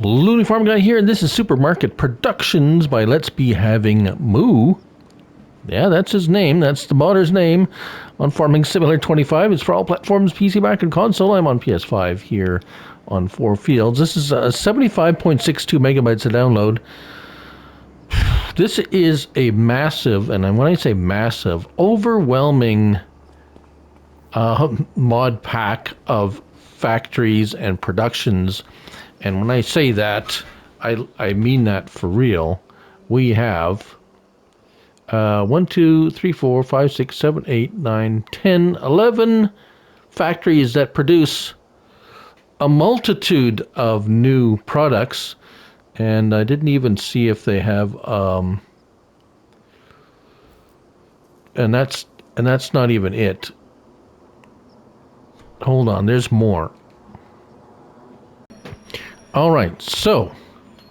Looney Farm Guy here, and this is Supermarket Productions by Let's Be Having Moo. Yeah, that's his name. That's the modder's name on Farming Simulator 25. It's for all platforms, PC, Mac, and console. I'm on PS5 here on 4 Fields. This is 75.62 megabytes to download. This is a massive, and when I say massive, overwhelming mod pack of factories and productions. And when I say that, I mean that for real. We have 1, 2, 3, 4, 5, 6, 7, 8, 9, 10, 11 factories that produce a multitude of new products. And I didn't even see if they have and that's not even it. Hold on, there's more. All right, so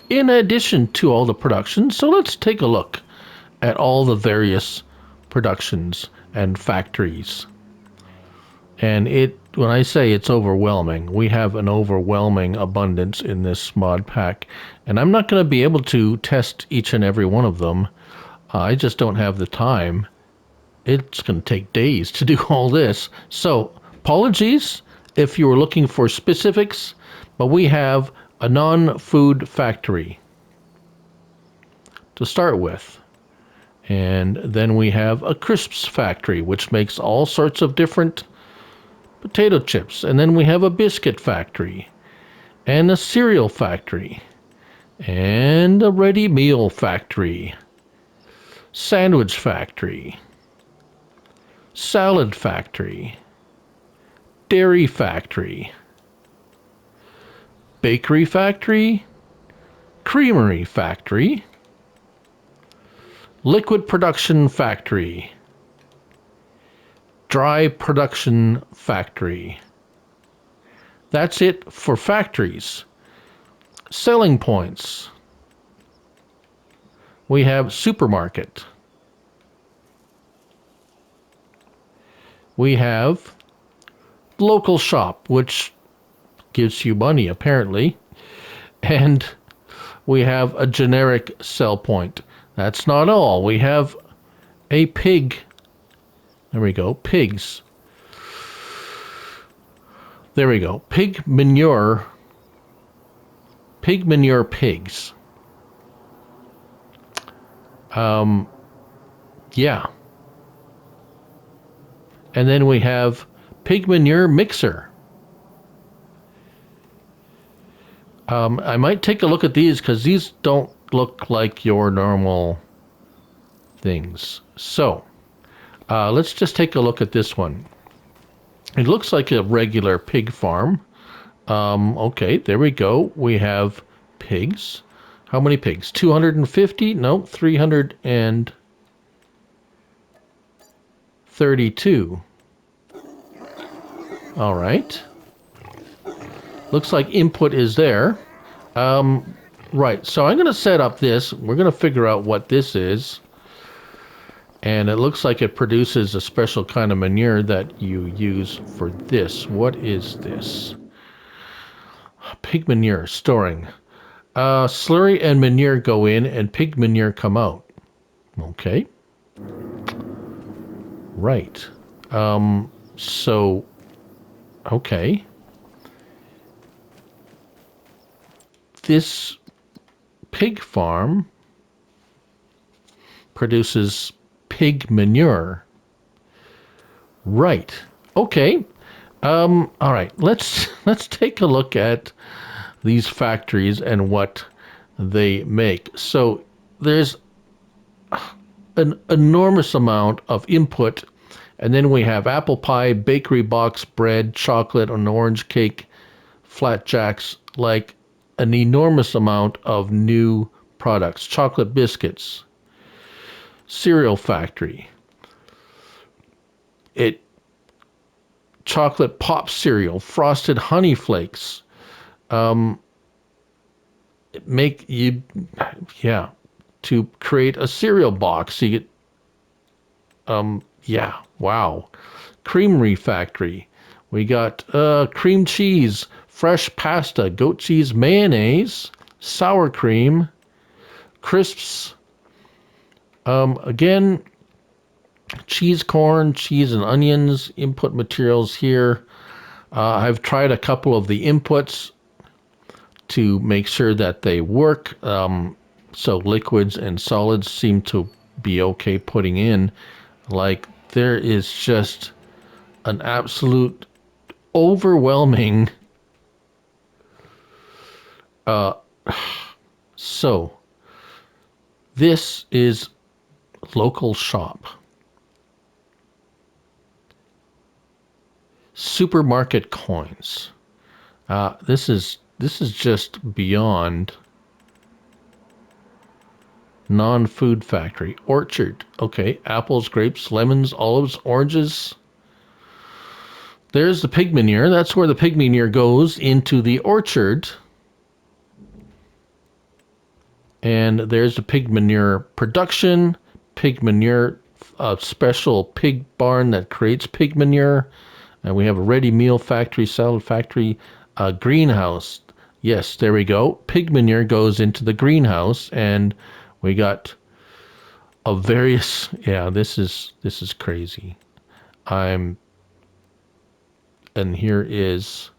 in addition to all the productions, so let's take a look at all the various productions and factories. And when I say it's overwhelming, we have an overwhelming abundance in this mod pack. And I'm not going to be able to test each and every one of them. I just don't have the time. It's going to take days to do all this. So apologies if you were looking for specifics, but we have a non-food factory to start with. And then we have a crisps factory, which makes all sorts of different potato chips. And then we have a biscuit factory, and a cereal factory, and a ready meal factory, sandwich factory, salad factory, dairy factory, bakery factory, creamery factory, liquid production factory, dry production factory. That's it for factories. Selling points. We have supermarket. We have local shop, which gives you money apparently. And we have a generic sell point. That's not all. We have a pig. There we go. Pigs. There we go. Pig manure. Pig manure pigs. Yeah. And then we have pig manure mixer. I might take a look at these because these don't look like your normal things. So let's just take a look at this one. It looks like a regular pig farm. Okay, there we go. We have pigs. How many pigs? 250? No, 332. All right. Looks like input is there. Right, so I'm going to set up this. We're going to figure out what this is. And it looks like it produces a special kind of manure that you use for this. What is this? Pig manure, storing. Slurry and manure go in and pig manure come out. Okay. Right. So, okay. This pig farm produces pig manure. Right. Okay. All right. Let's take a look at these factories and what they make. So there's an enormous amount of input, and then we have apple pie, bakery box bread, chocolate, and orange cake, flatjacks, like an enormous amount of new products. Chocolate biscuits, cereal factory, chocolate pop cereal, frosted honey flakes, to create a cereal box. You get, wow. Creamery factory. We got cream cheese, fresh pasta, goat cheese mayonnaise, sour cream, crisps, again, cheese, corn, cheese and onions, input materials here. I've tried a couple of the inputs to make sure that they work. So liquids and solids seem to be okay putting in. Like, there is just an absolute overwhelming. So this is local shop. Supermarket coins. This is just beyond. Non-food factory. Orchard. Okay. Apples, grapes, lemons, olives, oranges. There's the pig manure. That's where the pig manure goes, into the orchard. And there's the pig manure production. Pig manure, special pig barn that creates pig manure. And we have a ready meal factory, salad factory, greenhouse. Yes, there we go. Pig manure goes into the greenhouse, and we got a various. Yeah, this is crazy. And here is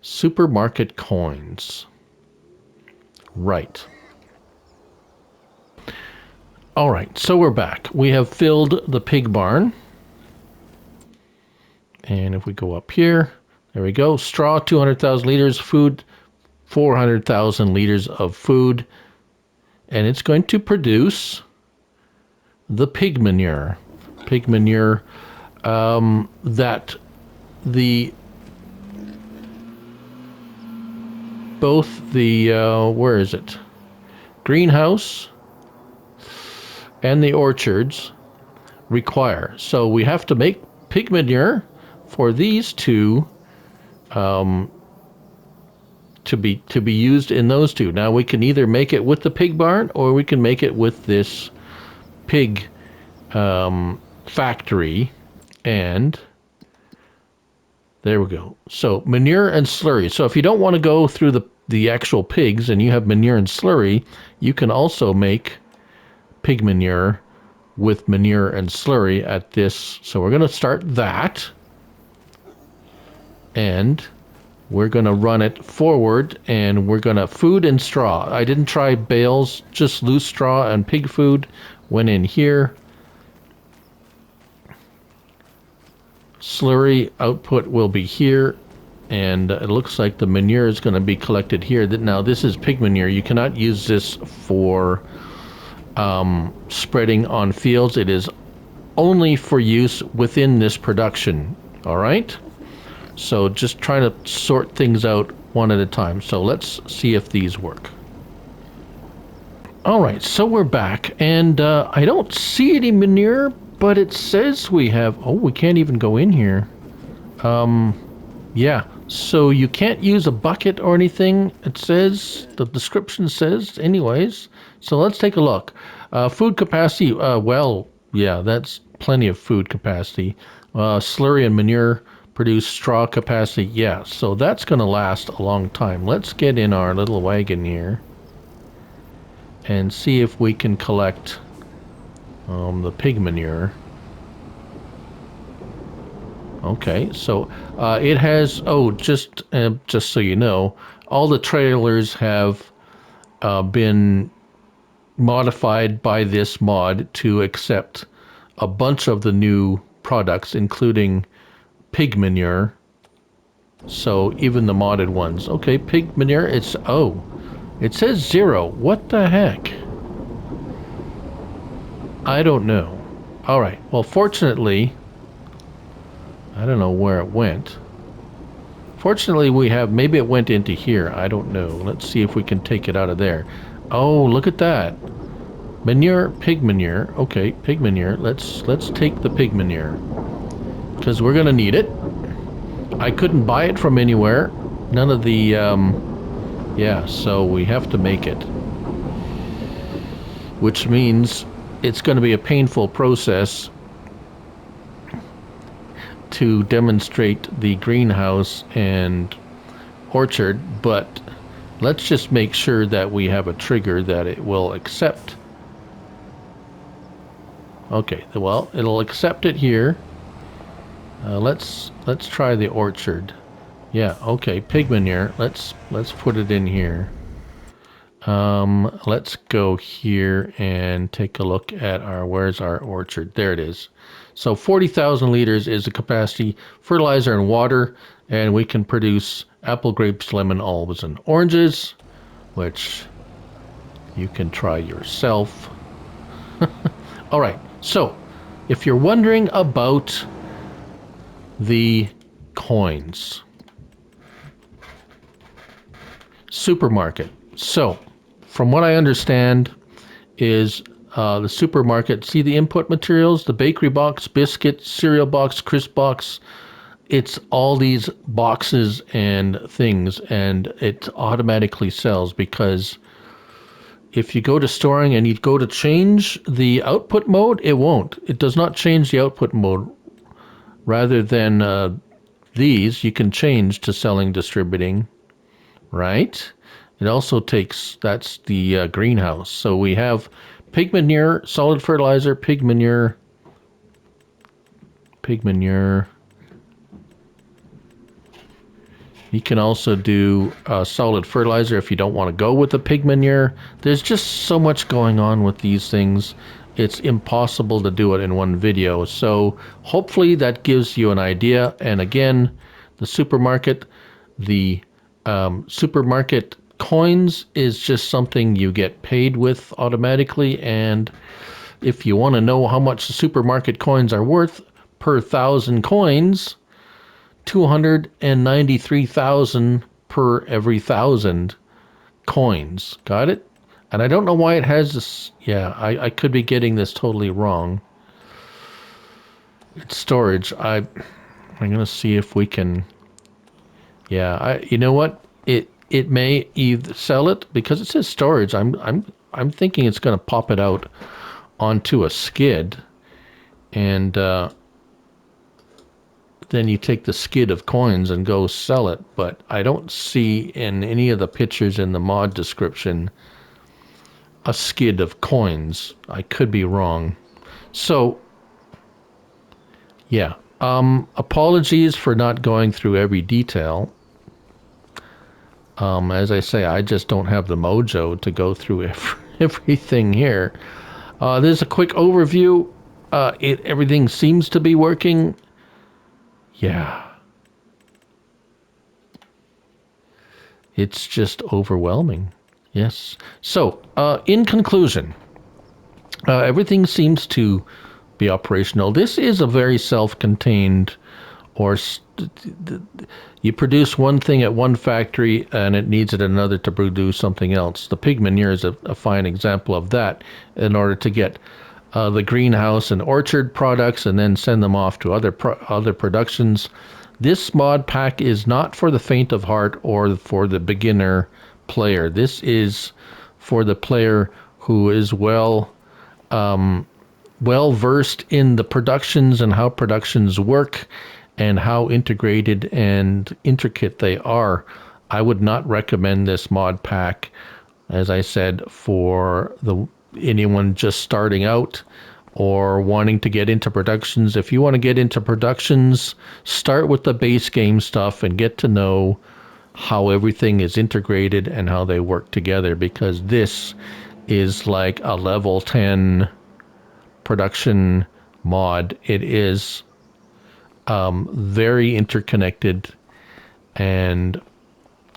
supermarket coins. Right. All right, so we're back. We have filled the pig barn. And if we go up here, there we go. Straw, 200,000 liters. Food, 400,000 liters of food. And it's going to produce the pig manure. Pig manure that both the, where is it? Greenhouse and the orchards require. So we have to make pig manure for these two to be used in those two. Now we can either make it with the pig barn, or we can make it with this pig factory. And there we go. So manure and slurry. So if you don't want to go through the actual pigs and you have manure and slurry, you can also make pig manure with manure and slurry at this. So we're going to start that. And we're going to run it forward, and we're going to food and straw. I didn't try bales, just loose straw and pig food went in here. Slurry output will be here, and it looks like the manure is going to be collected here. Now this is pig manure. You cannot use this for spreading on fields. It is only for use within this production. All right? So just trying to sort things out one at a time. So let's see if these work. All right, so we're back, and I don't see any manure, but it says we have. Oh, we can't even go in here. Yeah, so you can't use a bucket or anything. It says, the description says, anyways. So let's take a look. Food capacity. Well, yeah, that's plenty of food capacity. Slurry and manure produce straw capacity. Yeah, so that's going to last a long time. Let's get in our little wagon here and see if we can collect the pig manure. Okay, so it has, just so you know, all the trailers have been modified by this mod to accept a bunch of the new products, including pig manure. So even the modded ones. Okay, pig manure, it says 0. What the heck? I don't know. All right, well, fortunately, I don't know where it went. Fortunately, we have, maybe it went into here. I don't know. Let's see if we can take it out of there. Oh, look at that. Manure, pig manure. Okay, pig manure. Let's take the pig manure, because we're going to need it. I couldn't buy it from anywhere. None of the, yeah, so we have to make it. Which means it's going to be a painful process to demonstrate the greenhouse and orchard, but let's just make sure that we have a trigger that it will accept. Okay, well, it'll accept it here. Let's try the orchard. Yeah, okay, pig manure. Let's put it in here. Let's go here and take a look at where's our orchard? There it is. So 40,000 liters is the capacity, fertilizer and water, and we can produce apple, grapes, lemon, olives, and oranges, which you can try yourself. All right, so if you're wondering about the coins, supermarket. So from what I understand is the supermarket, see the input materials, the bakery box, biscuit, cereal box, crisp box, it's all these boxes and things, and it automatically sells, because if you go to storing and you go to change the output mode, it won't. It does not change the output mode. Rather than these, you can change to selling, distributing, right? It also takes, that's the greenhouse. So we have pig manure, solid fertilizer, pig manure. You can also do solid fertilizer if you don't want to go with the pig manure. There's just so much going on with these things. It's impossible to do it in one video. So hopefully that gives you an idea. And again, the supermarket coins is just something you get paid with automatically. And if you want to know how much the supermarket coins are worth per 1,000 coins, 293,000 per every 1,000 coins. Got it? And I don't know why it has this. Yeah, I could be getting this totally wrong. It's storage. I'm gonna see if we can. Yeah, you know what? It may either sell it because it says storage. I'm thinking it's gonna pop it out onto a skid, and then you take the skid of coins and go sell it. But I don't see in any of the pictures in the mod description a skid of coins. I could be wrong. So yeah, apologies for not going through every detail. As I say, I just don't have the mojo to go through everything here. There's a quick overview. Everything seems to be working. Yeah. It's just overwhelming. Yes. So, in conclusion, everything seems to be operational. This is a very self-contained, or you produce one thing at one factory and it needs it another to produce something else. The pig manure is a fine example of that, in order to get the greenhouse and orchard products and then send them off to other productions. This mod pack is not for the faint of heart or for the beginner player. This is for the player who is well versed in the productions and how productions work and how integrated and intricate they are. I would not recommend this mod pack, as I said, for anyone just starting out or wanting to get into productions. If you want to get into productions, start with the base game stuff and get to know how everything is integrated and how they work together, because this is like a level 10 production mod. It is very interconnected, and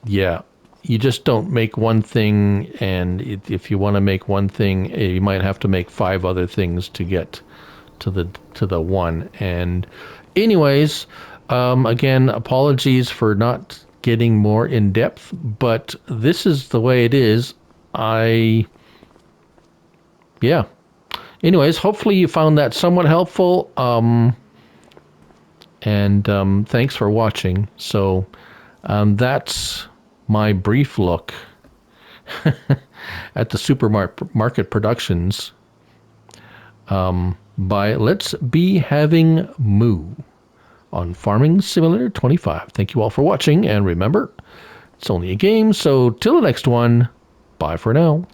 yeah, you just don't make one thing, and if you want to make one thing, you might have to make 5 other things to get to the one. And anyways, again, apologies for not getting more in depth, but this is the way it is. Yeah. Anyways, hopefully you found that somewhat helpful. Thanks for watching. So that's my brief look at the supermarket productions by Let's Be Having Moo on Farming Simulator 25. Thank you all for watching, and remember, It's only a game, so till the next one, bye for now.